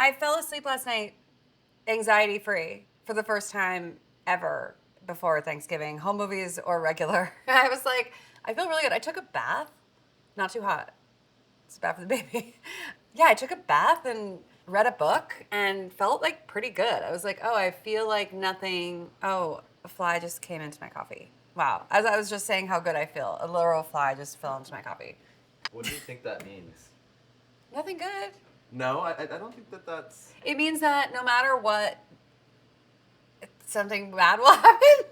I fell asleep last night anxiety-free for the first time ever before Thanksgiving, home movies or regular. I was like, I feel really good. I took a bath, not too hot. It's bad for the baby. Yeah, I took a bath and read a book and felt like pretty good. I was like, oh, I feel like nothing. Oh, a fly just came into my coffee. Wow. As I was just saying how good I feel, a literal fly just fell into my coffee. What do you think that means? Nothing good. No, I don't think that's... It means that no matter what, something bad will happen.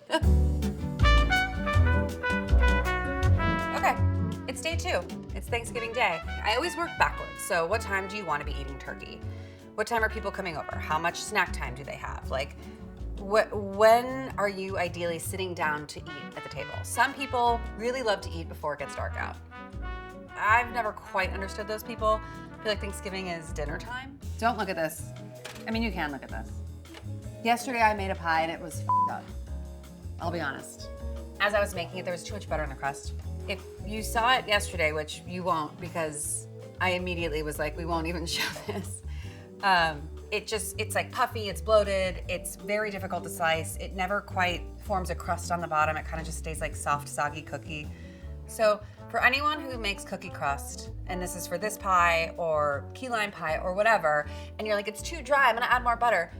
Okay, it's day 2. It's Thanksgiving Day. I always work backwards. So what time do you want to be eating turkey? What time are people coming over? How much snack time do they have? Like, when are you ideally sitting down to eat at the table? Some people really love to eat before it gets dark out. I've never quite understood those people. I feel like Thanksgiving is dinner time. Don't look at this. I mean, you can look at this. Yesterday I made a pie and it was f***ed up. I'll be honest. As I was making it, there was too much butter in the crust. If you saw it yesterday, which you won't because I immediately was like, we won't even show this. It's like puffy, it's bloated, it's very difficult to slice. It never quite forms a crust on the bottom. It kind of just stays like soft, soggy cookie. So for anyone who makes cookie crust, and this is for this pie or key lime pie or whatever, and you're like, it's too dry, I'm gonna add more butter.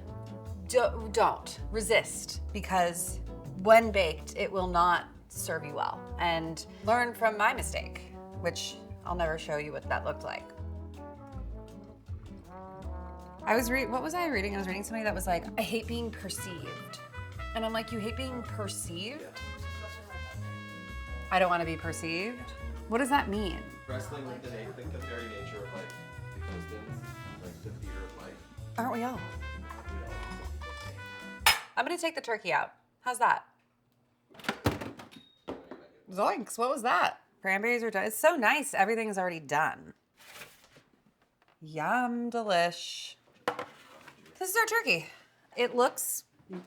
Don't resist, because when baked, it will not serve you well. And learn from my mistake, which I'll never show you what that looked like. What was I reading? I was reading something that was like, I hate being perceived. And I'm like, you hate being perceived? I don't want to be perceived? What does that mean? Wrestling with the very nature of like existence, like the fear of life. Aren't we all? I'm gonna take the turkey out. How's that? Zoinks, what was that? Cranberries are done. It's so nice. Everything is already done. Yum, delish. This is our turkey. It looks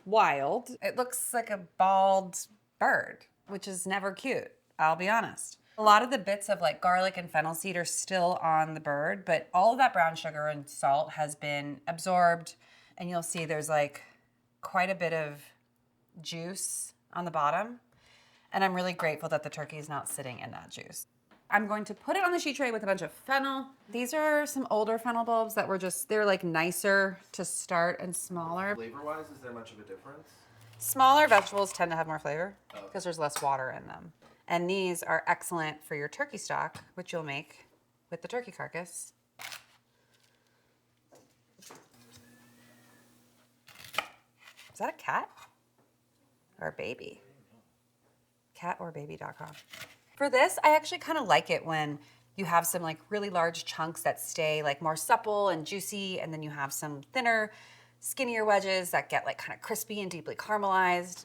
wild. It looks like a bald bird, which is never cute, I'll be honest. A lot of the bits of like garlic and fennel seed are still on the bird, but all of that brown sugar and salt has been absorbed, and you'll see there's like quite a bit of juice on the bottom. And I'm really grateful that the turkey is not sitting in that juice. I'm going to put it on the sheet tray with a bunch of fennel. These are some older fennel bulbs that were they're like nicer to start and smaller. Flavor-wise, is there much of a difference? Smaller vegetables tend to have more flavor because there's less water in them. And these are excellent for your turkey stock, which you'll make with the turkey carcass. Is that a cat? Or a baby? Catorbaby.com. For this, I actually kind of like it when you have some like really large chunks that stay like more supple and juicy, and then you have some thinner, skinnier wedges that get like kind of crispy and deeply caramelized.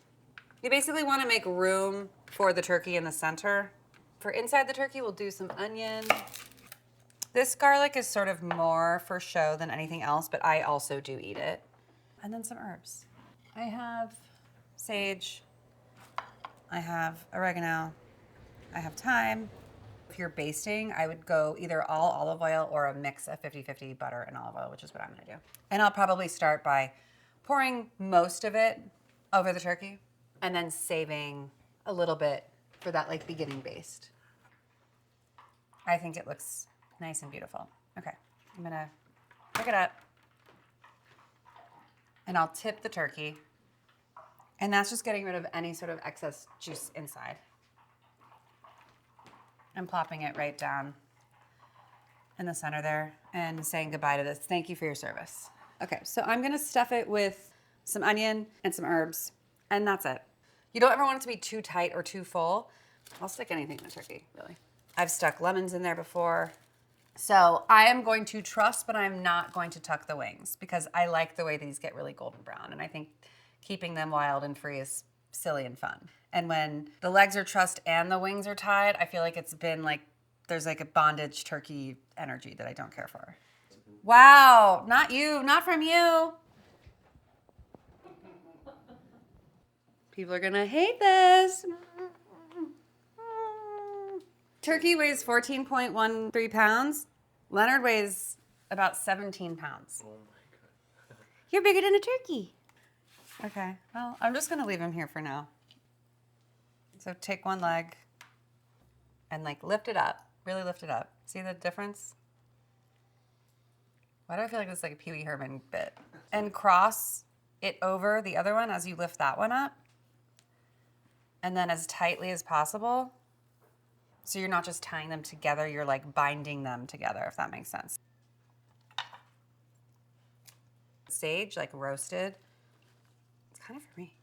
You basically want to make room for the turkey in the center. For inside the turkey, we'll do some onion. This garlic is sort of more for show than anything else, but I also do eat it. And then some herbs. I have sage. I have oregano. I have thyme. If you're basting, I would go either all olive oil or a mix of 50-50 butter and olive oil, which is what I'm gonna do. And I'll probably start by pouring most of it over the turkey and then saving a little bit for that like beginning baste. I think it looks nice and beautiful. Okay, I'm gonna pick it up and I'll tip the turkey. And that's just getting rid of any sort of excess juice inside. I'm plopping it right down in the center there and saying goodbye to this. Thank you for your service. Okay, so I'm gonna stuff it with some onion and some herbs, and that's it. You don't ever want it to be too tight or too full. I'll stick anything in a turkey, really. I've stuck lemons in there before. So I am going to trust, but I'm not going to tuck the wings because I like the way these get really golden brown, and I think keeping them wild and free is silly and fun. And when the legs are trussed and the wings are tied, I feel like it's been like, there's like a bondage turkey energy that I don't care for. Wow, not you, not from you. People are gonna hate this. Turkey weighs 14.13 pounds. Leonard weighs about 17 pounds. Oh my You're bigger than a turkey. Okay, well, I'm just gonna leave him here for now. So take one leg and like lift it up, really lift it up. See the difference? Why do I feel like this is like a Pee Wee Herman bit? And cross it over the other one as you lift that one up. And then as tightly as possible. So you're not just tying them together, you're like binding them together, if that makes sense. Sage, like roasted, it's kind of for me.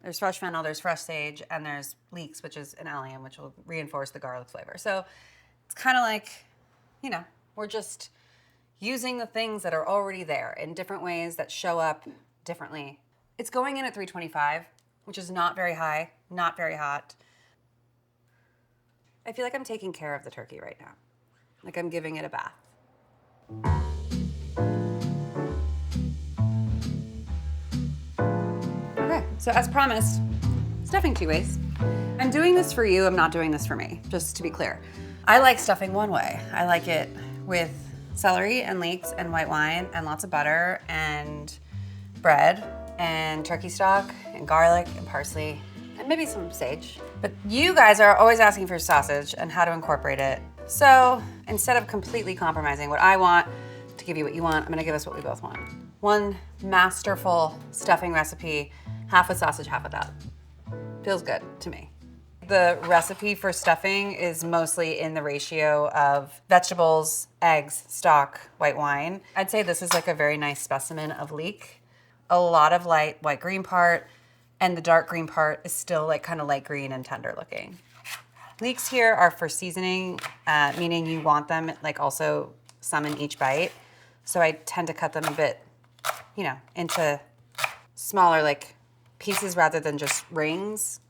There's fresh fennel, there's fresh sage, and there's leeks, which is an allium, which will reinforce the garlic flavor. So it's kind of like, you know, we're just using the things that are already there in different ways that show up differently. It's going in at 325, which is not very high, not very hot. I feel like I'm taking care of the turkey right now. Like I'm giving it a bath. Okay, so as promised, stuffing 2 ways. I'm doing this for you, I'm not doing this for me, just to be clear. I like stuffing one way. I like it with celery and leeks and white wine and lots of butter and bread and turkey stock and garlic and parsley and maybe some sage. But you guys are always asking for sausage and how to incorporate it. So instead of completely compromising what I want to give you what you want, I'm gonna give us what we both want. One masterful stuffing recipe, half with sausage, half without. Feels good to me. The recipe for stuffing is mostly in the ratio of vegetables, eggs, stock, white wine. I'd say this is like a very nice specimen of leek. A lot of light white green part, and the dark green part is still like kind of light green and tender looking. Leeks here are for seasoning, meaning you want them like also some in each bite. So I tend to cut them a bit, you know, into smaller like pieces rather than just rings.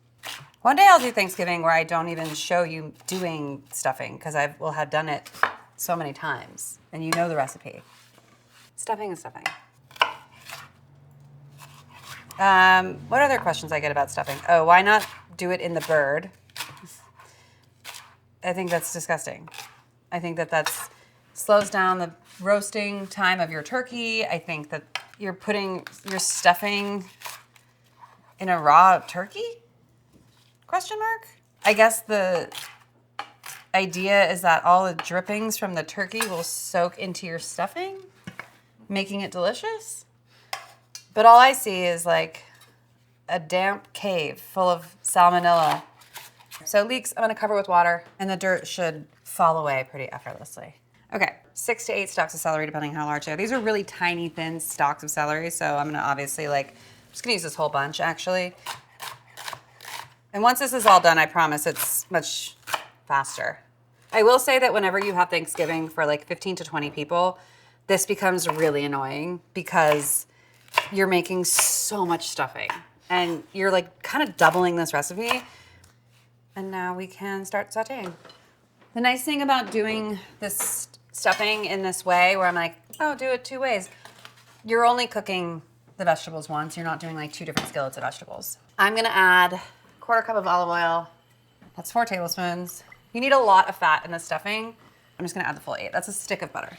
One day I'll do Thanksgiving where I don't even show you doing stuffing because I will have done it so many times and you know the recipe. Stuffing is stuffing. What other questions I get about stuffing? Oh, why not do it in the bird? I think that's disgusting. I think that slows down the roasting time of your turkey. I think that you're putting your stuffing in a raw turkey? Question mark? I guess the idea is that all the drippings from the turkey will soak into your stuffing, making it delicious. But all I see is like a damp cave full of salmonella. So leeks, I'm gonna cover with water and the dirt should fall away pretty effortlessly. Okay, 6 to 8 stalks of celery, depending how large they are. These are really tiny, thin stalks of celery, so I'm gonna obviously I'm just gonna use this whole bunch actually. And once this is all done, I promise it's much faster. I will say that whenever you have Thanksgiving for like 15 to 20 people, this becomes really annoying because you're making so much stuffing and you're like kind of doubling this recipe. And now we can start sauteing. The nice thing about doing this stuffing in this way where I'm like, oh, do it 2 ways. You're only cooking the vegetables once. You're not doing like 2 different skillets of vegetables. I'm gonna add 1/4 cup of olive oil. That's 4 tablespoons. You need a lot of fat in the stuffing. I'm just gonna add the full 8. That's a stick of butter.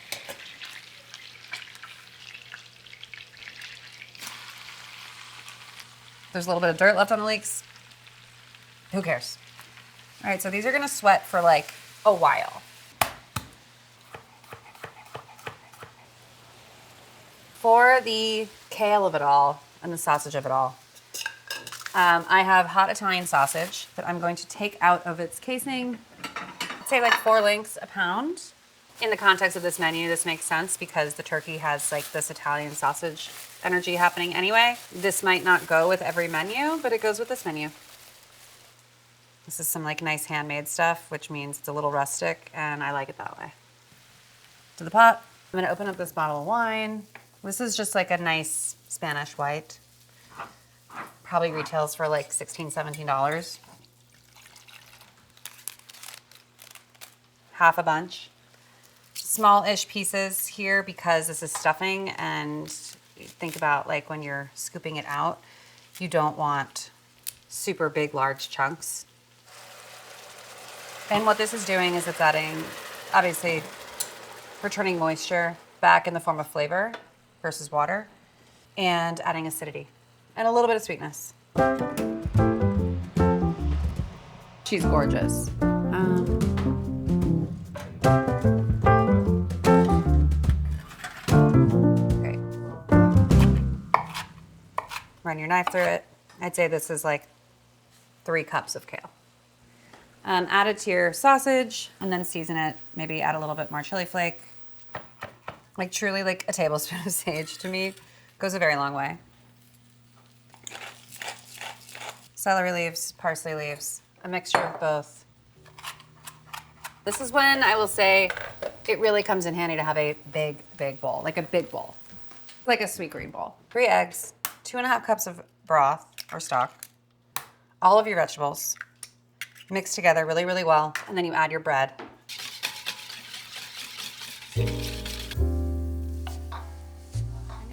There's a little bit of dirt left on the leeks. Who cares? All right, so these are gonna sweat for like a while. For the kale of it all and the sausage of it all, I have hot Italian sausage that I'm going to take out of its casing. I'd say like 4 links a pound. In the context of this menu, this makes sense because the turkey has like this Italian sausage energy happening anyway. This might not go with every menu, but it goes with this menu. This is some like nice handmade stuff, which means it's a little rustic and I like it that way. To the pot. I'm gonna open up this bottle of wine. This is just like a nice Spanish white. Probably retails for like $16, $17. Half a bunch. Small-ish pieces here because this is stuffing, and think about like when you're scooping it out, you don't want super big, large chunks. And what this is doing is it's adding, obviously, returning moisture back in the form of flavor versus water. and adding acidity and a little bit of sweetness. She's gorgeous. Great. Run your knife through it. I'd say this is like 3 cups of kale. Add it to your sausage and then season it. Maybe add a little bit more chili flake. Like truly like a tablespoon of sage to me goes a very long way. Celery leaves, parsley leaves, a mixture of both. This is when I will say it really comes in handy to have a big, big bowl, like a big bowl, like a sweet green bowl. 3 eggs, 2.5 cups of broth or stock, all of your vegetables, mix together really, really well, and then you add your bread.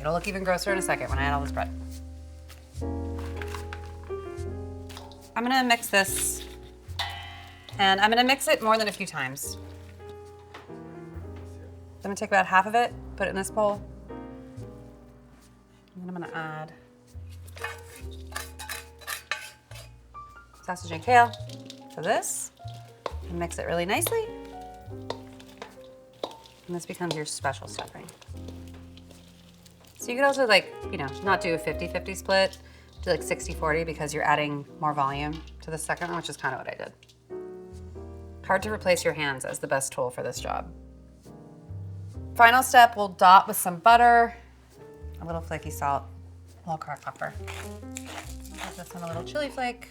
It'll look even grosser in a second when I add all this bread. I'm gonna mix this, and I'm gonna mix it more than a few times. I'm gonna take about half of it, put it in this bowl, and then I'm gonna add sausage and kale to this, and mix it really nicely. And this becomes your special stuffing. So you could also not do a 50-50 split, do like 60-40 because you're adding more volume to the second one, which is kind of what I did. Hard to replace your hands as the best tool for this job. Final step, we'll dot with some butter, a little flaky salt, a little carve pepper. Add this one a little chili flake.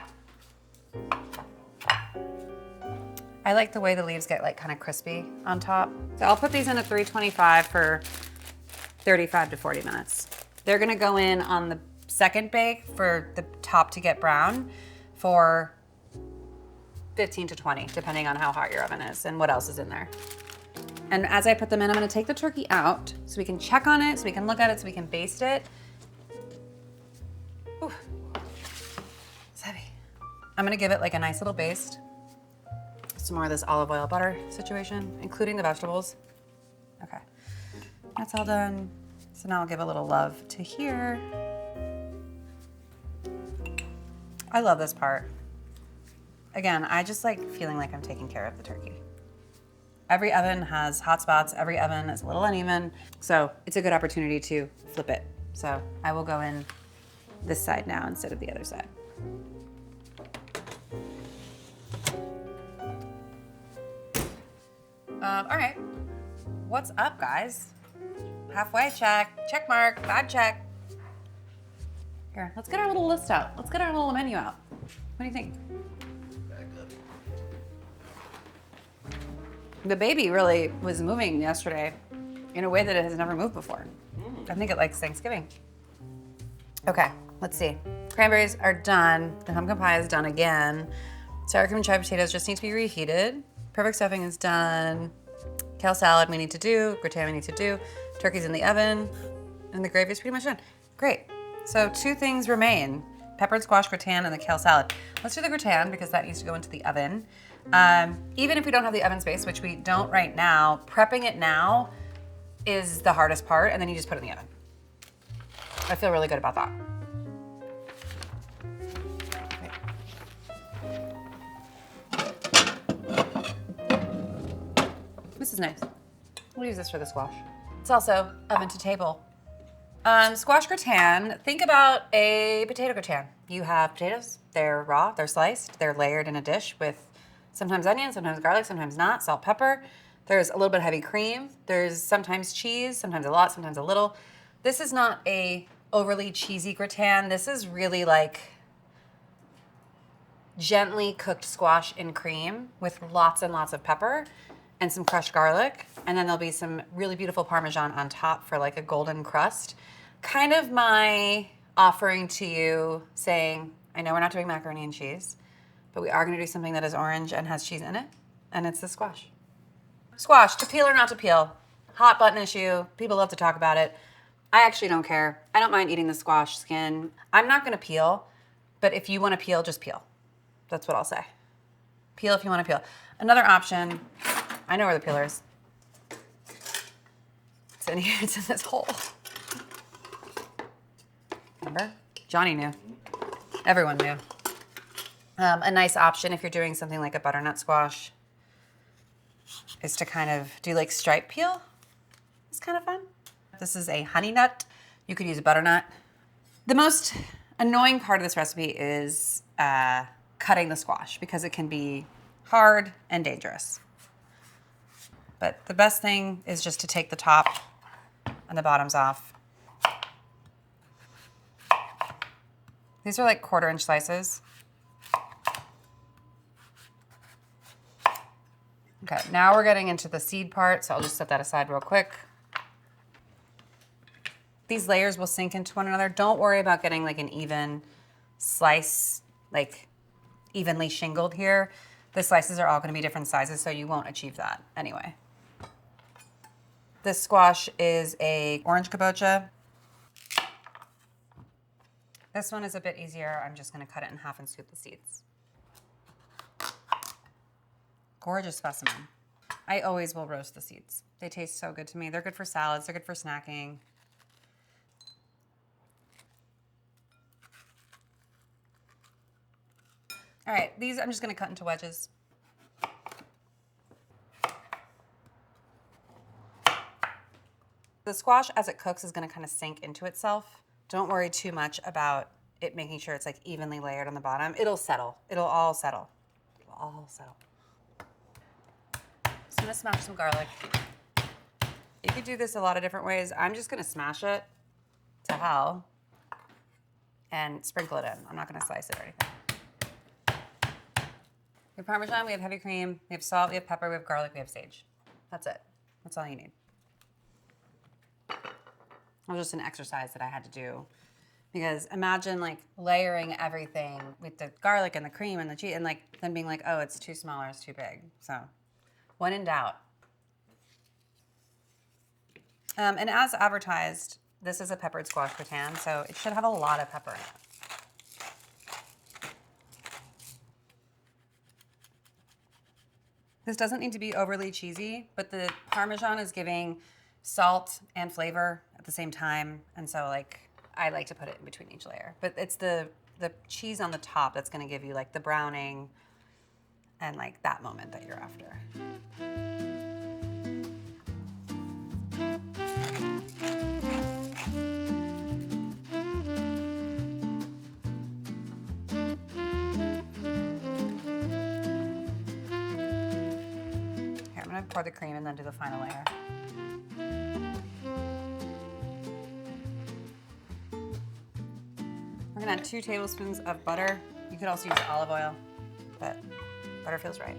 I like the way the leaves get like kind of crispy on top. So I'll put these in at 325 for 35 to 40 minutes. They're gonna go in on the second bake for the top to get brown for 15 to 20, depending on how hot your oven is and what else is in there. And as I put them in, I'm gonna take the turkey out so we can check on it, so we can look at it, so we can baste it. Ooh, it's heavy. I'm gonna give it like a nice little baste. Some more of this olive oil butter situation, including the vegetables. Okay, that's all done. So now I'll give a little love to here. I love this part. Again, I just like feeling like I'm taking care of the turkey. Every oven has hot spots. Every oven is a little uneven. So it's a good opportunity to flip it. So I will go in this side now instead of the other side. All right, what's up, guys? Halfway check, check mark, vibe check. Here, let's get our little list out. Let's get our little menu out. What do you think? The baby really was moving yesterday in a way that it has never moved before. I think it likes Thanksgiving. Okay, let's see. Cranberries are done. The pumpkin pie is done again. Sour cream and chai potatoes just need to be reheated. Perfect stuffing is done. Kale salad we need to do. Gratin we need to do. Turkey's in the oven. And the gravy is pretty much done. Great. So 2 things remain. Peppered squash gratin and the kale salad. Let's do the gratin because that needs to go into the oven. Even if we don't have the oven space, which we don't right now, prepping it now is the hardest part, and then you just put it in the oven. I feel really good about that. This is nice. We'll use this for the squash. It's also oven to table. Squash gratin, think about a potato gratin. You have potatoes, they're raw, they're sliced, they're layered in a dish with sometimes onion, sometimes garlic, sometimes not, salt, pepper. There's a little bit of heavy cream. There's sometimes cheese, sometimes a lot, sometimes a little. This is not a overly cheesy gratin. This is really like gently cooked squash in cream with lots and lots of pepper and some crushed garlic. And then there'll be some really beautiful Parmesan on top for like a golden crust. Kind of my offering to you saying, I know we're not doing macaroni and cheese, but we are gonna do something that is orange and has cheese in it, and it's the squash. Squash, to peel or not to peel. Hot button issue, people love to talk about it. I actually don't care. I don't mind eating the squash skin. I'm not gonna peel, but if you wanna peel, just peel. That's what I'll say. Peel if you wanna peel. Another option, I know where the peeler is. It's in here, it's in this hole. Remember? Johnny knew. Everyone knew. A nice option if you're doing something like a butternut squash is to kind of do like stripe peel. It's kind of fun. This is a honey nut. You could use a butternut. The most annoying part of this recipe is cutting the squash because it can be hard and dangerous. But the best thing is just to take the top and the bottoms off. These are like 1/4 inch slices. Okay, now we're getting into the seed part, so I'll just set that aside real quick. These layers will sink into one another. Don't worry about getting like an even slice, like evenly shingled here. The slices are all gonna be different sizes, so you won't achieve that anyway. This squash is a orange kabocha. This one is a bit easier. I'm just gonna cut it in half and scoop the seeds. Gorgeous specimen. I always will roast the seeds. They taste so good to me. They're good for salads, they're good for snacking. All right, these I'm just gonna cut into wedges. The squash, as it cooks, is gonna kind of sink into itself. Don't worry too much about it making sure it's like evenly layered on the bottom. It'll settle. It'll all settle. It'll all settle. So I'm gonna smash some garlic. You could do this a lot of different ways. I'm just gonna smash it to hell and sprinkle it in. I'm not gonna slice it or anything. We have Parmesan, we have heavy cream, we have salt, we have pepper, we have garlic, we have sage. That's it. That's all you need. It was just an exercise that I had to do because imagine like layering everything with the garlic and the cream and the cheese and like then being like, oh, it's too small or it's too big. So when in doubt. And as advertised, this is a peppered squash gratin, so it should have a lot of pepper in it. This doesn't need to be overly cheesy, but the Parmesan is giving salt and flavor at the same time. And so like, I like to put it in between each layer, but it's the cheese on the top that's gonna give you like the browning and like that moment that you're after. Here, I'm gonna pour the cream and then do the final layer. We're gonna add 2 tablespoons of butter. You could also use olive oil, but butter feels right.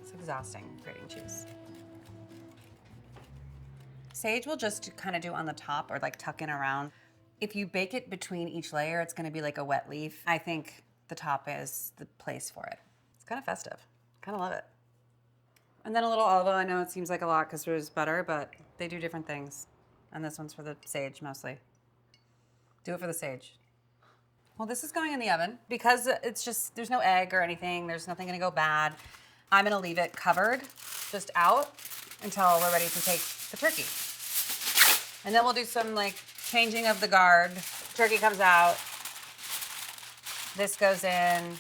It's exhausting grating cheese. Sage will just kind of do on the top or like tuck in around. If you bake it between each layer, it's gonna be like a wet leaf. I think the top is the place for it. It's kind of festive. Kind of love it. And then a little olive oil. I know it seems like a lot because there's butter, but they do different things. And this one's for the sage mostly. Do it for the sage. Well, this is going in the oven because it's just, there's no egg or anything. There's nothing gonna go bad. I'm gonna leave it covered, just out until we're ready to take the turkey. And then we'll do some like changing of the guard. Turkey comes out. This goes in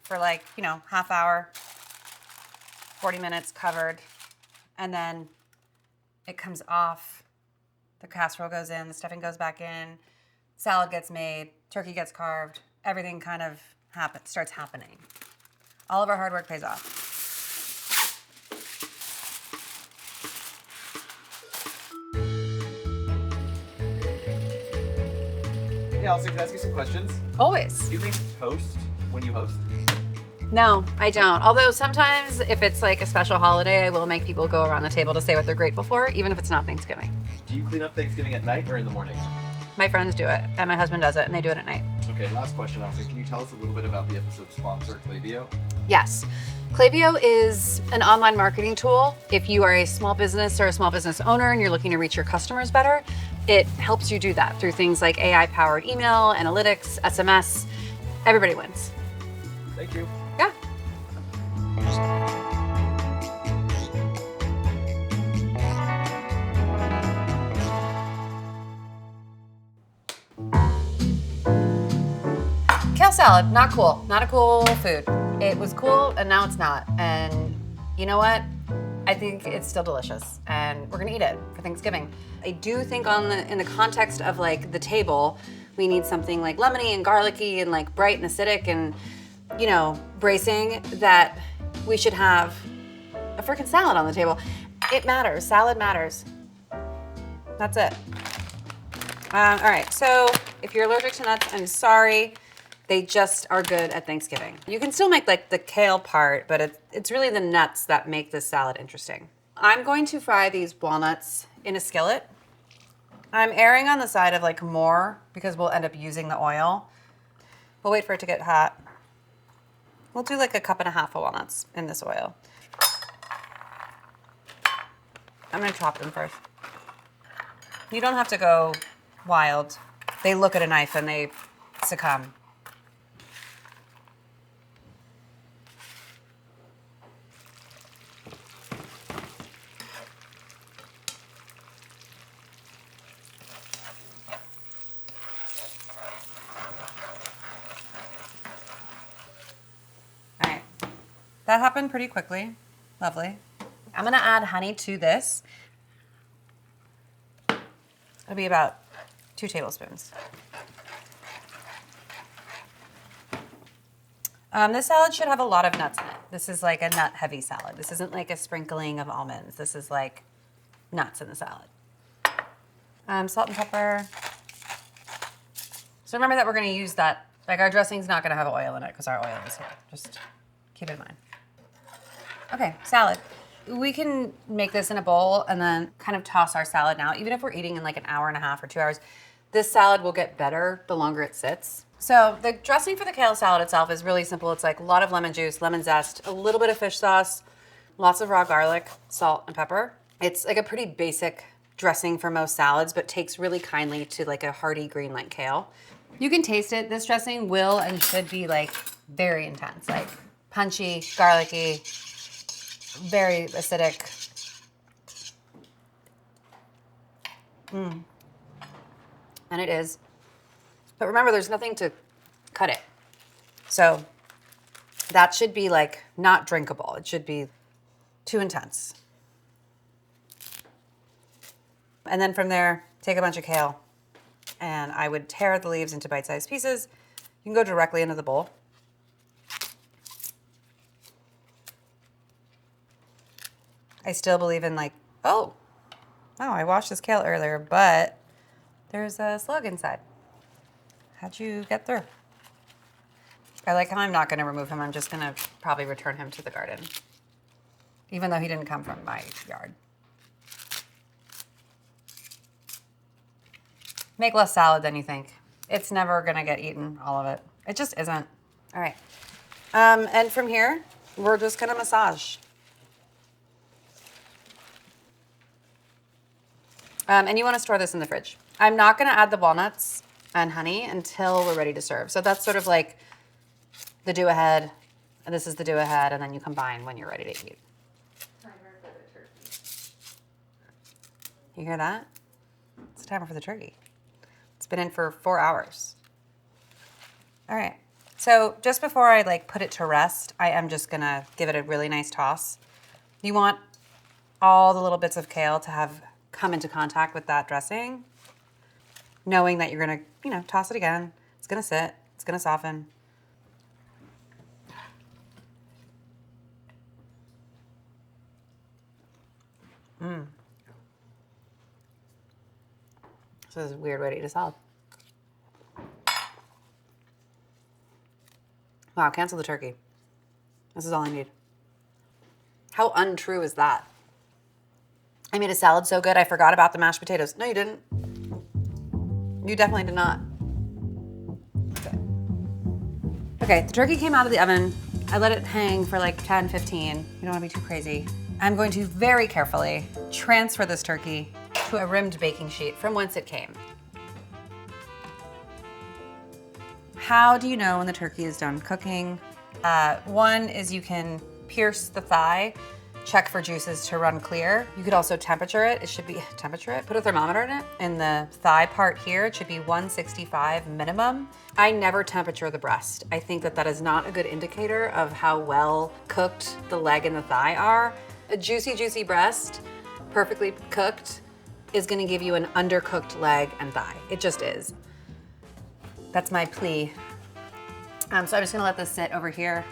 for like, you know, half hour, 40 minutes covered. And then it comes off. The casserole goes in, the stuffing goes back in, salad gets made, turkey gets carved, everything kind of starts happening. All of our hard work pays off. Hey, Alison, can I ask you some questions? Always. Do you make toast when you host? No, I don't. Although sometimes if it's like a special holiday, I will make people go around the table to say what they're grateful for, even if it's not Thanksgiving. Do you clean up Thanksgiving at night or in the morning? My friends do it, and my husband does it, and they do it at night. Okay, last question, Alison. Can you tell us a little bit about the episode sponsor, Klaviyo? Yes. Klaviyo is an online marketing tool. If you are a small business or a small business owner and you're looking to reach your customers better, it helps you do that through things like AI-powered email, analytics, SMS. Everybody wins. Thank you. Yeah. Kale salad, not cool. Not a cool food. It was cool and now it's not. And you know what? I think it's still delicious and we're gonna eat it for Thanksgiving. I do think in the context of like the table, we need something like lemony and garlicky and like bright and acidic and, you know, bracing, that we should have a freaking salad on the table. It matters, salad matters. That's it. All right, so if you're allergic to nuts, I'm sorry. They just are good at Thanksgiving. You can still make like the kale part, but it's really the nuts that make this salad interesting. I'm going to fry these walnuts in a skillet. I'm erring on the side of like more because we'll end up using the oil. We'll wait for it to get hot. We'll do like 1.5 cups of walnuts in this oil. I'm gonna chop them first. You don't have to go wild. They look at a knife and they succumb. All right, that happened pretty quickly. Lovely. I'm gonna add honey to this. It'll be about 2 tablespoons. This salad should have a lot of nuts in it. This is like a nut heavy salad. This isn't like a sprinkling of almonds. This is like nuts in the salad. Salt and pepper. So remember that we're gonna use that, like our dressing's not gonna have oil in it because our oil is here. Just keep it in mind. Okay, salad. We can make this in a bowl and then kind of toss our salad now. Even if we're eating in like 1.5 hours or 2 hours, this salad will get better the longer it sits. So the dressing for the kale salad itself is really simple. It's like a lot of lemon juice, lemon zest, a little bit of fish sauce, lots of raw garlic, salt, and pepper. It's like a pretty basic dressing for most salads, but takes really kindly to like a hearty green like kale. You can taste it. This dressing will and should be like very intense, like punchy, garlicky, very acidic. And it is. But remember, there's nothing to cut it. So that should be like not drinkable. It should be too intense. And then from there, take a bunch of kale and I would tear the leaves into bite-sized pieces. You can go directly into the bowl. I still believe in like, oh, I washed this kale earlier, but there's a slug inside. How'd you get through? I like how I'm not gonna remove him. I'm just gonna probably return him to the garden, even though he didn't come from my yard. Make less salad than you think. It's never gonna get eaten, all of it. It just isn't. All right. And from here, we're just gonna massage. And you want to store this in the fridge. I'm not going to add the walnuts and honey until we're ready to serve. So that's sort of like the do ahead, and this is the do ahead, and then you combine when you're ready to eat. Timer for the turkey. You hear that? It's a timer for the turkey. It's been in for 4 hours. All right. So just before I like put it to rest, I am just going to give it a really nice toss. You want all the little bits of kale to have come into contact with that dressing, knowing that you're gonna, toss it again. It's gonna sit, it's gonna soften. This is a weird way to eat a salad. Wow, cancel the turkey. This is all I need. How untrue is that? I made a salad so good I forgot about the mashed potatoes. No, you didn't. You definitely did not. Okay, the turkey came out of the oven. I let it hang for like 10, 15. You don't want to be too crazy. I'm going to very carefully transfer this turkey to a rimmed baking sheet from whence it came. How do you know when the turkey is done cooking? One is you can pierce the thigh, check for juices to run clear. You could also temperature it. It should be put a thermometer in it. In the thigh part here, it should be 165 minimum. I never temperature the breast. I think that is not a good indicator of how well cooked the leg and the thigh are. A juicy breast, perfectly cooked, is gonna give you an undercooked leg and thigh. It just is. That's my plea. So I'm just gonna let this sit over here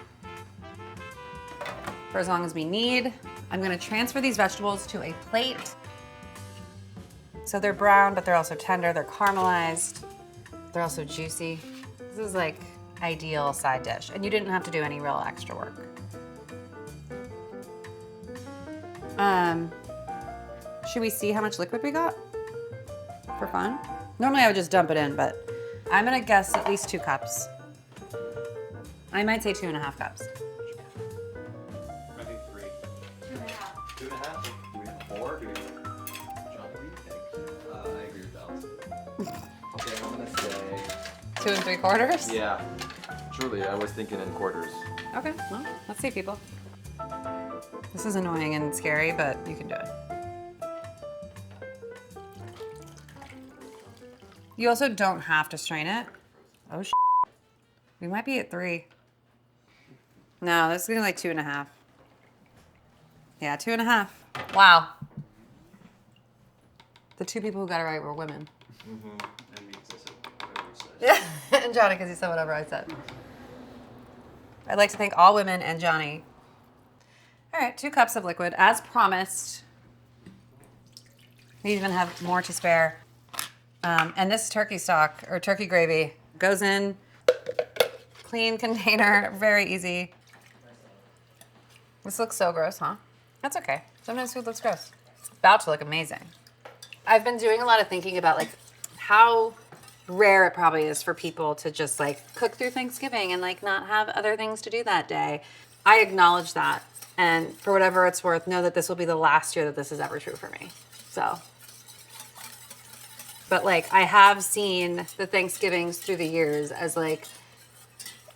for as long as we need. I'm gonna transfer these vegetables to a plate. So they're brown, but they're also tender, they're caramelized, they're also juicy. This is like ideal side dish, and you didn't have to do any real extra work. Should we see how much liquid we got for fun? Normally I would just dump it in, but I'm gonna guess at least 2 cups. I might say 2.5 cups. I think 3. 2.5. 2.5? Do we have 4? Do we have... John, what do you think? I agree with Alison. Okay, I'm gonna say... 2 3/4? Yeah. Truly, I was thinking in quarters. Okay, well, let's see, people. This is annoying and scary, but you can do it. You also don't have to strain it. Oh, we might be at 3. No, this is gonna be like 2.5. Yeah, 2.5. Wow. The 2 people who got it right were women. Mm-hmm. And me, because I said whatever you said. Yeah, and Johnny, because he said whatever I said. I'd like to thank all women and Johnny. All right, 2 cups of liquid, as promised. We even have more to spare. And this turkey stock, or turkey gravy, goes in clean container, very easy. This looks so gross, huh? That's okay. Sometimes food looks gross. It's about to look amazing. I've been doing a lot of thinking about like how rare it probably is for people to just like cook through Thanksgiving and like not have other things to do that day. I acknowledge that. And for whatever it's worth, know that this will be the last year that this is ever true for me. So, but like I have seen the Thanksgivings through the years as like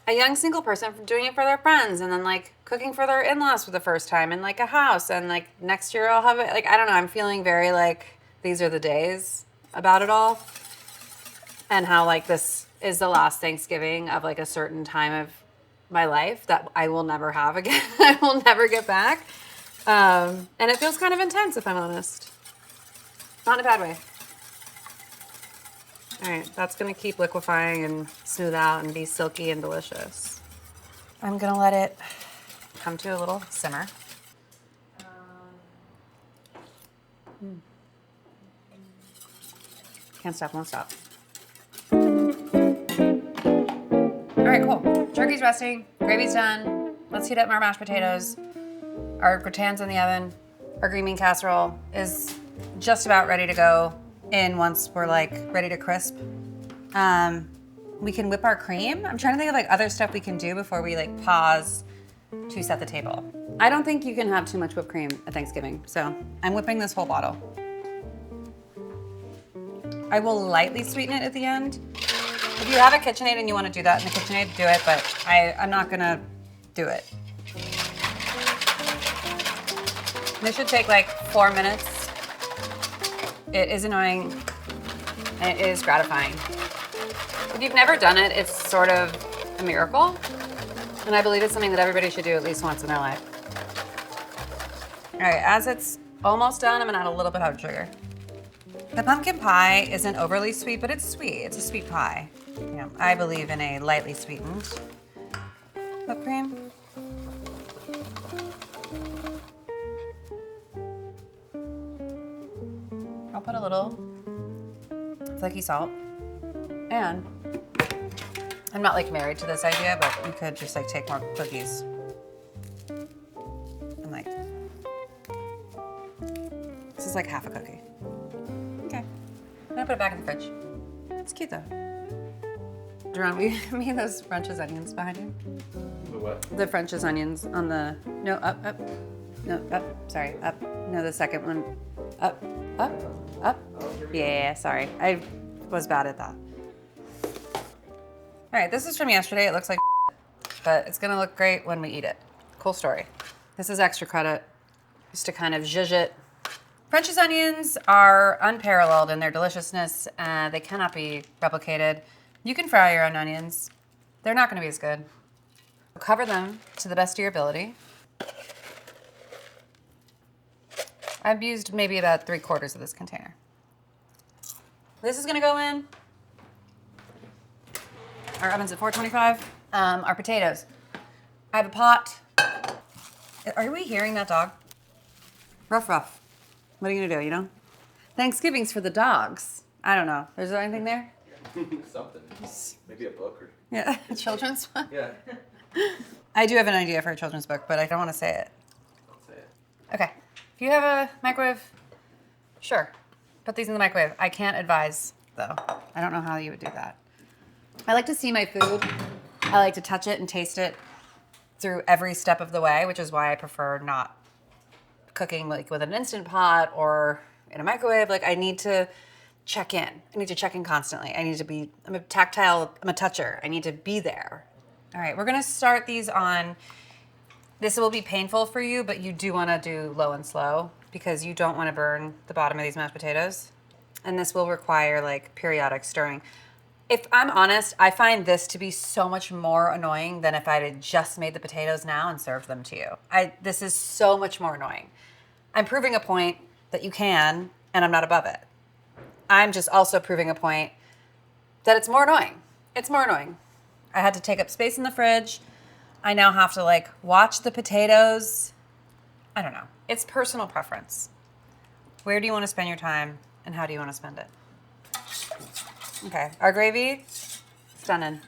a young single person doing it for their friends and then like cooking for their in-laws for the first time in like a house. And like next year I'll have it. Like, I don't know, I'm feeling very like these are the days about it all. And how like this is the last Thanksgiving of like a certain time of my life that I will never have again. I will never get back. And it feels kind of intense, if I'm honest. Not in a bad way. All right, that's gonna keep liquefying and smooth out and be silky and delicious. I'm gonna let it come to a little simmer. Can't stop, won't stop. All right, cool. Turkey's resting, gravy's done. Let's heat up our mashed potatoes. Our gratin's in the oven. Our green bean casserole is just about ready to go in once we're like ready to crisp. We can whip our cream. I'm trying to think of like other stuff we can do before we like pause to set the table. I don't think you can have too much whipped cream at Thanksgiving, so I'm whipping this whole bottle. I will lightly sweeten it at the end. If you have a KitchenAid and you want to do that in the KitchenAid, do it, but I'm not gonna do it. This should take like 4 minutes. It is annoying and it is gratifying. If you've never done it, it's sort of a miracle. And I believe it's something that everybody should do at least once in their life. All right, as it's almost done, I'm gonna add a little bit of sugar. The pumpkin pie isn't overly sweet, but it's sweet. It's a sweet pie. You know, I believe in a lightly sweetened whipped cream. I'll put a little flaky salt. And I'm not like married to this idea, but you could just like take more cookies. And like, this is like half a cookie. Okay, I'm gonna put it back in the fridge. It's cute though. Jerome, we made those French's onions behind you. The what? The French's onions on the, no, up. No, up, sorry, up. No, the second one. Up. Oh, here we go. Yeah, sorry. I was bad at that. All right, this is from yesterday. It looks like but it's gonna look great when we eat it. Cool story. This is extra credit, just to kind of zhuzh it. French's onions are unparalleled in their deliciousness. They cannot be replicated. You can fry your own onions. They're not gonna be as good. Cover them to the best of your ability. I've used maybe about 3/4 of this container. This is gonna go in. Our oven's at 425. Our potatoes. I have a pot. Are we hearing that dog? Ruff, ruff. What are you gonna do, you know? Thanksgiving's for the dogs. I don't know. Is there anything there? Something. Maybe a book or. Yeah, a children's book? Yeah. I do have an idea for a children's book, but I don't want to say it. Don't say it. Okay. If you have a microwave, sure. Put these in the microwave. I can't advise, though. I don't know how you would do that. I like to see my food. I like to touch it and taste it through every step of the way, which is why I prefer not cooking like with an Instant Pot or in a microwave. Like I need to check in. I need to check in constantly. I'm a tactile, I'm a toucher. I need to be there. All right, we're gonna start these on, this will be painful for you, but you do wanna do low and slow because you don't wanna burn the bottom of these mashed potatoes. And this will require like periodic stirring. If I'm honest, I find this to be so much more annoying than if I had just made the potatoes now and served them to you. This is so much more annoying. I'm proving a point that you can, and I'm not above it. I'm just also proving a point that it's more annoying. It's more annoying. I had to take up space in the fridge. I now have to like watch the potatoes. I don't know. It's personal preference. Where do you want to spend your time and how do you want to spend it? Okay, our gravy, stunning.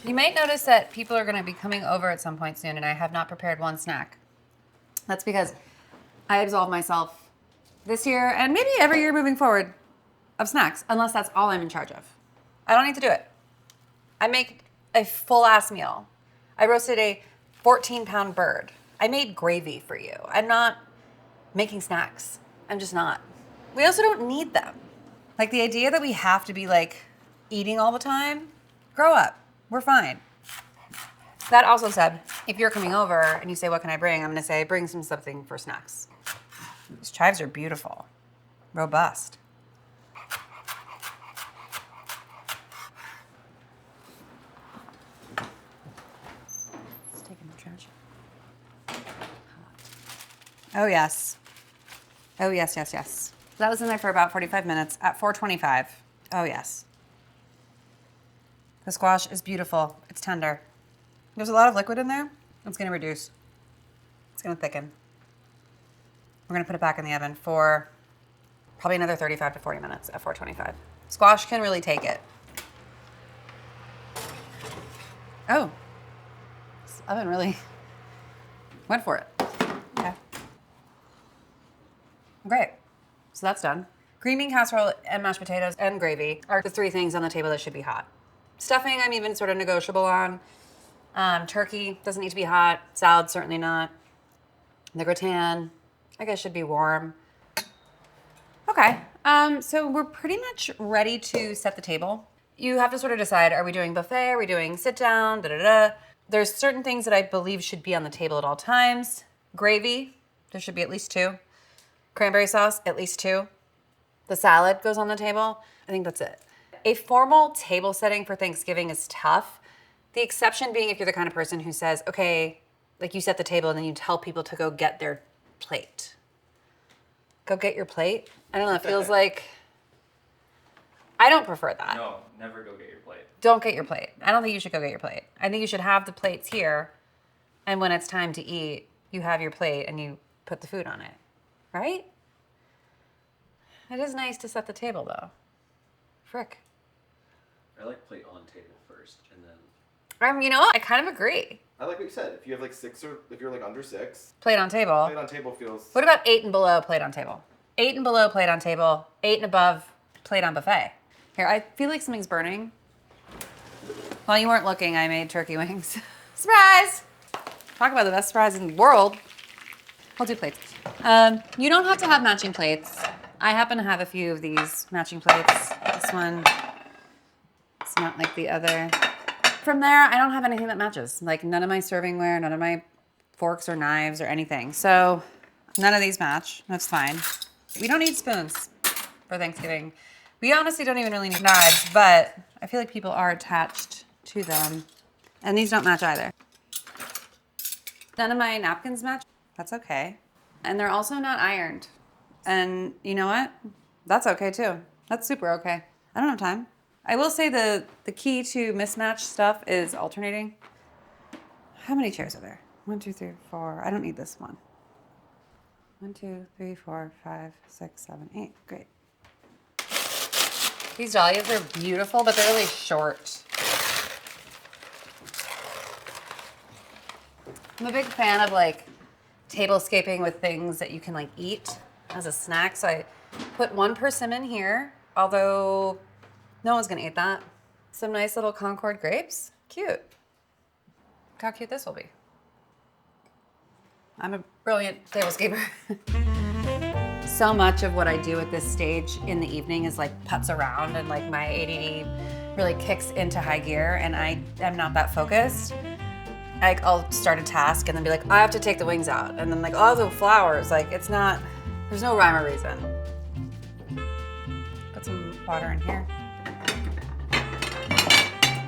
You might notice that people are gonna be coming over at some point soon and I have not prepared one snack. That's because I absolve myself this year and maybe every year moving forward of snacks, unless that's all I'm in charge of. I don't need to do it. I make a full ass meal. I roasted a 14-pound bird. I made gravy for you. I'm not making snacks. I'm just not. We also don't need them. Like the idea that we have to be like eating all the time, grow up. We're fine. That also said, if you're coming over and you say, what can I bring? I'm gonna say, bring something for snacks. These chives are beautiful, robust. Let's take in the trash. Oh yes. Oh yes, yes, yes. That was in there for about 45 minutes at 425. Oh yes. The squash is beautiful. It's tender. There's a lot of liquid in there. It's gonna reduce. It's gonna thicken. We're gonna put it back in the oven for probably another 35 to 40 minutes at 425. Squash can really take it. Oh, this oven really went for it. Okay. Great. So that's done. Green bean casserole and mashed potatoes and gravy are the 3 things on the table that should be hot. Stuffing, I'm even sort of negotiable on. Turkey doesn't need to be hot. Salad, certainly not. The gratin, I guess, should be warm. Okay, so we're pretty much ready to set the table. You have to sort of decide, are we doing buffet? Are we doing sit down? Da-da-da. There's certain things that I believe should be on the table at all times. Gravy, there should be at least 2. Cranberry sauce, at least 2. The salad goes on the table. I think that's it. A formal table setting for Thanksgiving is tough. The exception being if you're the kind of person who says, okay, like you set the table and then you tell people to go get their plate. Go get your plate? I don't know, it feels like, I don't prefer that. No, never go get your plate. Don't get your plate. I don't think you should go get your plate. I think you should have the plates here, and when it's time to eat, you have your plate and you put the food on it. Right? It is nice to set the table, though. Frick. I like plate on table first, and then. You know what? I kind of agree. I like what you said. If you have like 6 or if you're like under 6, Plate on table. plate on table feels. What about 8 and below plate on table? 8 and below plate on table. 8 and above plate on buffet. Here, I feel like something's burning. While you weren't looking, I made turkey wings. Surprise! Talk about the best surprise in the world. I'll do plates. You don't have to have matching plates. I happen to have a few of these matching plates. This one, it's not like the other. from there, I don't have anything that matches. Like none of my servingware, none of my forks or knives or anything. So none of these match. That's fine. We don't need spoons for Thanksgiving. We honestly don't even really need knives, but I feel like people are attached to them. And these don't match either. None of my napkins match. That's okay. And they're also not ironed. And you know what? That's okay too. That's super okay. I don't have time. I will say the key to mismatched stuff is alternating. How many chairs are there? 1, 2, 3, 4. I don't need this one. 1, 2, 3, 4, 5, 6, 7, 8. Great. These dahlias are beautiful, but they're really short. I'm a big fan of like tablescaping with things that you can like eat as a snack. So I put 1 persimmon here, although no one's gonna eat that. Some nice little Concord grapes. Cute. Look how cute this will be. I'm a brilliant tablescaper. So much of what I do at this stage in the evening is like putz around, and like my ADD really kicks into high gear, and I am not that focused. Like I'll start a task and then be like, I have to take the wings out, and then like, oh, the flowers. Like it's not, there's no rhyme or reason. Put some water in here.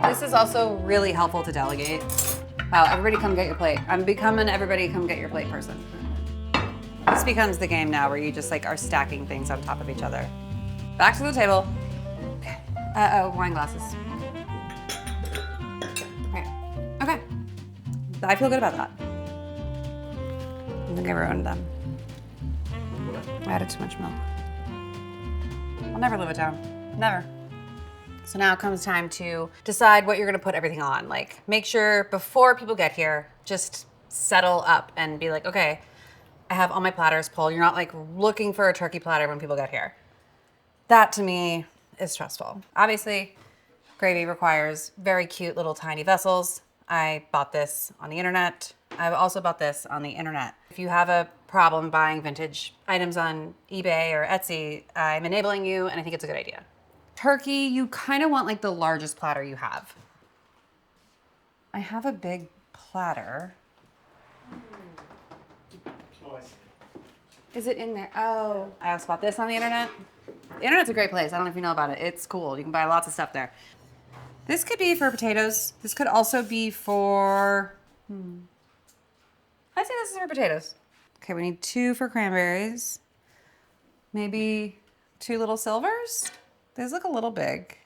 This is also really helpful to delegate. Wow, everybody come get your plate. I'm becoming everybody come get your plate person. This becomes the game now where you just like are stacking things on top of each other. Back to the table. Okay. Wine glasses. Okay. I feel good about that. I think I ruined them. I added too much milk. I'll never live it down. Never. So now comes time to decide what you're gonna put everything on. Like, make sure before people get here, just settle up and be like, okay, I have all my platters pulled. You're not like looking for a turkey platter when people get here. That to me is stressful. Obviously, gravy requires very cute little tiny vessels. I bought this on the internet. I've also bought this on the internet. If you have a problem buying vintage items on eBay or Etsy, I'm enabling you, and I think it's a good idea. Turkey, you kind of want like the largest platter you have. I have a big platter. Is it in there? Oh, I also bought this on the internet. The internet's a great place. I don't know if you know about it. It's cool. You can buy lots of stuff there. This could be for potatoes. This could also be for, I say this is for potatoes. Okay, we need 2 for cranberries. Maybe 2 little silvers. These look a little big.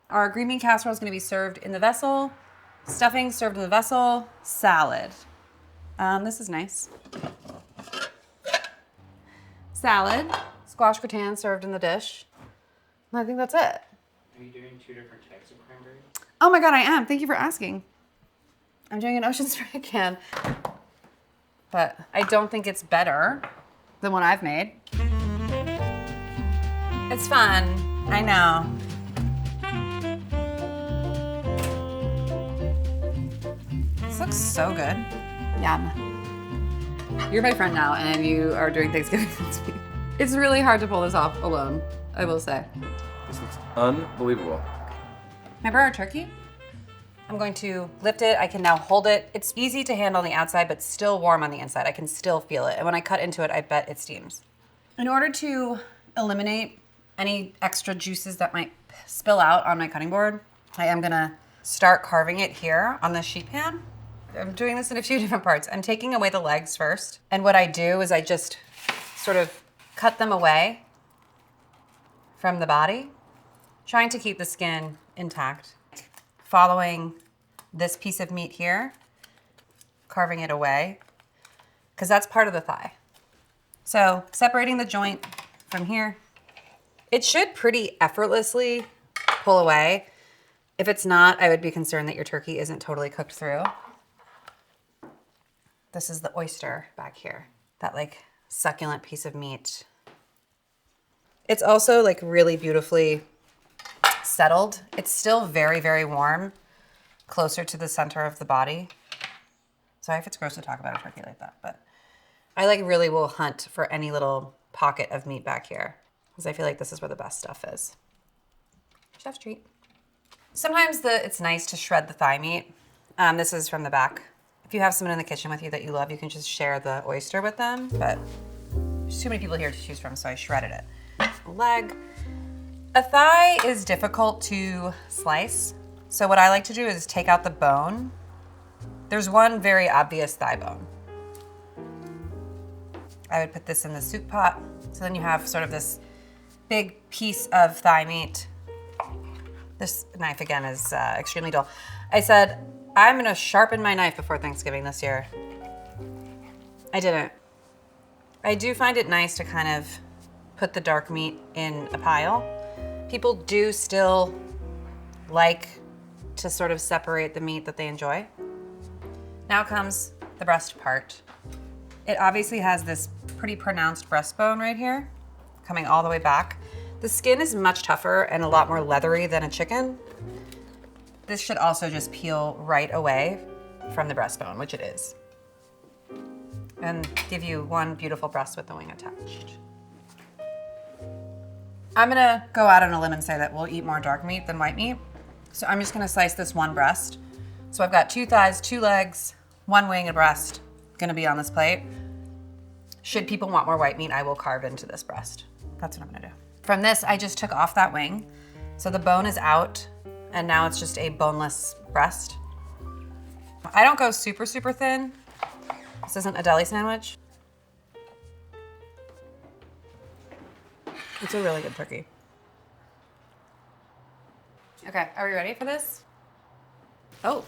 Our green bean casserole is gonna be served in the vessel. Stuffing served in the vessel. Salad. This is nice. Salad. Squash gratin served in the dish. I think that's it. Are you doing 2 different types of cranberry? Oh my God, I am. Thank you for asking. I'm doing an ocean spray can, but I don't think it's better than what I've made. It's fun. I know. This looks so good. Yum. You're my friend now, and you are doing Thanksgiving with me. It's really hard to pull this off alone, I will say. This looks unbelievable. Remember our turkey? I'm going to lift it. I can now hold it. It's easy to handle on the outside, but still warm on the inside. I can still feel it. And when I cut into it, I bet it steams. In order to eliminate any extra juices that might spill out on my cutting board, I am gonna start carving it here on the sheet pan. I'm doing this in a few different parts. I'm taking away the legs first. And what I do is I just sort of cut them away from the body, trying to keep the skin intact. Following this piece of meat here, carving it away, because that's part of the thigh. So separating the joint from here, it should pretty effortlessly pull away. If it's not, I would be concerned that your turkey isn't totally cooked through. This is the oyster back here, that like succulent piece of meat. It's also like really beautifully settled. It's still very, very warm, closer to the center of the body. Sorry if it's gross to talk about a turkey like that, but I like really will hunt for any little pocket of meat back here, because I feel like this is where the best stuff is. Chef's treat. Sometimes it's nice to shred the thigh meat. This is from the back. If you have someone in the kitchen with you that you love, you can just share the oyster with them, but there's too many people here to choose from, so I shredded it. Leg. A thigh is difficult to slice, so what I like to do is take out the bone. There's one very obvious thigh bone. I would put this in the soup pot, so then you have sort of this big piece of thigh meat. This knife, again, is extremely dull. I said, I'm gonna sharpen my knife before Thanksgiving this year. I didn't. I do find it nice to kind of put the dark meat in a pile. People do still like to sort of separate the meat that they enjoy. Now comes the breast part. It obviously has this pretty pronounced breastbone right here, coming all the way back. The skin is much tougher and a lot more leathery than a chicken. This should also just peel right away from the breastbone, which it is, and give you one beautiful breast with the wing attached. I'm gonna go out on a limb and say that we'll eat more dark meat than white meat. So I'm just gonna slice this one breast. So I've got 2 thighs, 2 legs, 1 wing and breast gonna be on this plate. Should people want more white meat, I will carve into this breast. That's what I'm gonna do. From this, I just took off that wing. So the bone is out, and now it's just a boneless breast. I don't go super, super thin. This isn't a deli sandwich. It's a really good turkey. Okay, are we ready for this? Oh.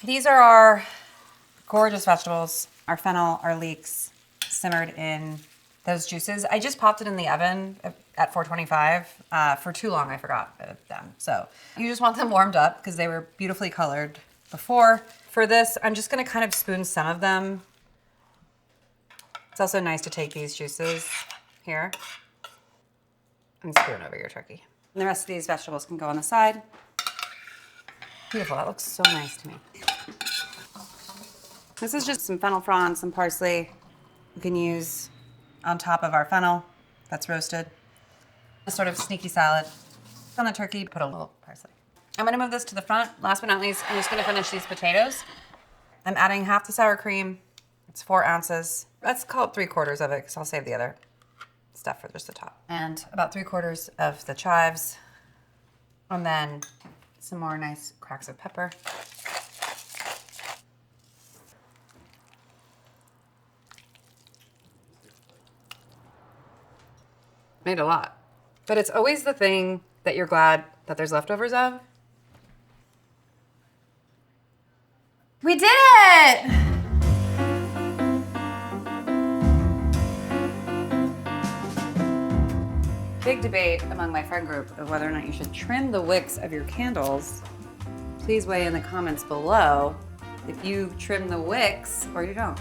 These are our gorgeous vegetables, our fennel, our leeks, simmered in those juices. I just popped it in the oven at 425. For too long, I forgot them. So you just want them warmed up because they were beautifully colored before. For this, I'm just gonna kind of spoon some of them. It's also nice to take these juices here and spoon over your turkey. And the rest of these vegetables can go on the side. Beautiful, that looks so nice to me. This is just some fennel fronds, some parsley you can use on top of our fennel that's roasted. A sort of sneaky salad. On the turkey, put a little parsley. I'm gonna move this to the front. Last but not least, I'm just gonna finish these potatoes. I'm adding half the sour cream. It's 4 ounces. Let's call it 3/4 of it because I'll save the other stuff for just the top. And about 3/4 of the chives. And then some more nice cracks of pepper. Made a lot. But it's always the thing that you're glad that there's leftovers of. We did it! Big debate among my friend group of whether or not you should trim the wicks of your candles. Please weigh in the comments below if you trim the wicks or you don't.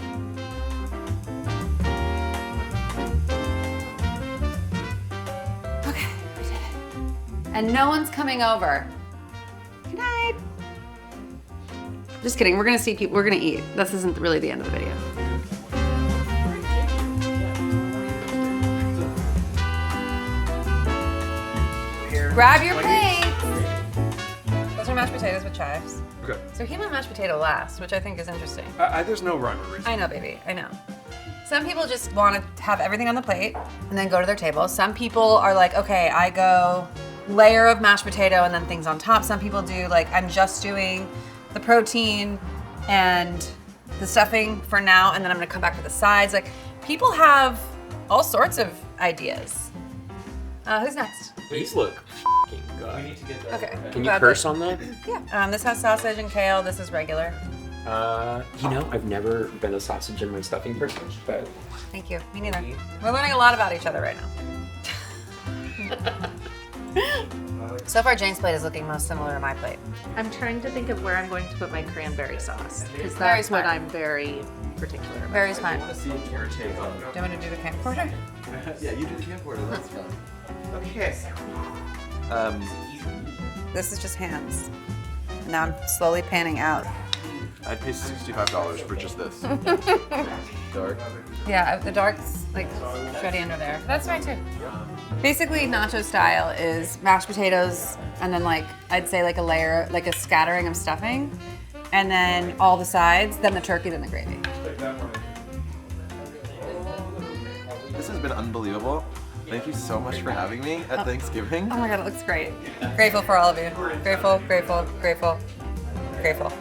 Okay, we did it. And no one's coming over. Good night. Just kidding, we're gonna see people, we're gonna eat. This isn't really the end of the video. Grab your plates. Those are mashed potatoes with chives. Okay. So he went mashed potato last, which I think is interesting. There's no rhyme or reason. I know, baby, I know. Some people just want to have everything on the plate and then go to their table. Some people are like, okay, I go layer of mashed potato and then things on top. Some people do like, I'm just doing the protein and the stuffing for now, and then I'm gonna come back to the sides. Like, people have all sorts of ideas. Who's next? These look f***ing We good. need to get that. Okay. Can you Grab curse this. on that? Yeah. This has sausage and kale. This is regular. I've never been a sausage and my stuffing person, but Thank you. Me neither. We're learning a lot about each other right now. So far, Jane's plate is looking most similar to my plate. I'm trying to think of where I'm going to put my cranberry sauce because Very that's smart. what I'm very particular about. Very I smart. want to see your take on it. Do you want to do the camcorder? Yeah, you do the camcorder. That's fun. okay. This is just hands. And now I'm slowly panning out. I'd pay $65 for just this. Dark. Yeah, the dark's like shreddy under there. But that's fine too. Basically, nacho style is mashed potatoes and then like, I'd say like a layer, like a scattering of stuffing, and then all the sides, then the turkey, then the gravy. This has been unbelievable. Thank you so much for having me at Thanksgiving. Oh my God, it looks great. Grateful for all of you. Grateful, grateful, grateful, grateful.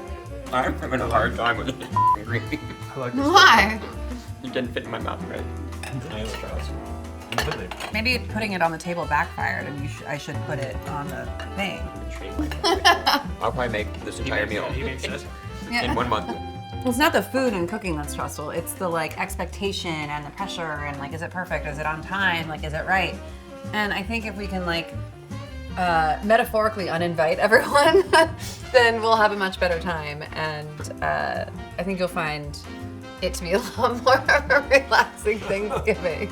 I'm having a hard time with the gravy. I like this. Why? It didn't fit in my mouth right. Maybe putting it on the table backfired, and I should put it on the thing. I'll probably make this entire meal in 1 month. Well, it's not the food and cooking that's stressful. It's the like expectation and the pressure and like, is it perfect? Is it on time? Like, is it right? And I think if we can like metaphorically uninvite everyone, then we'll have a much better time. And I think you'll find it to be a lot more of a relaxing Thanksgiving.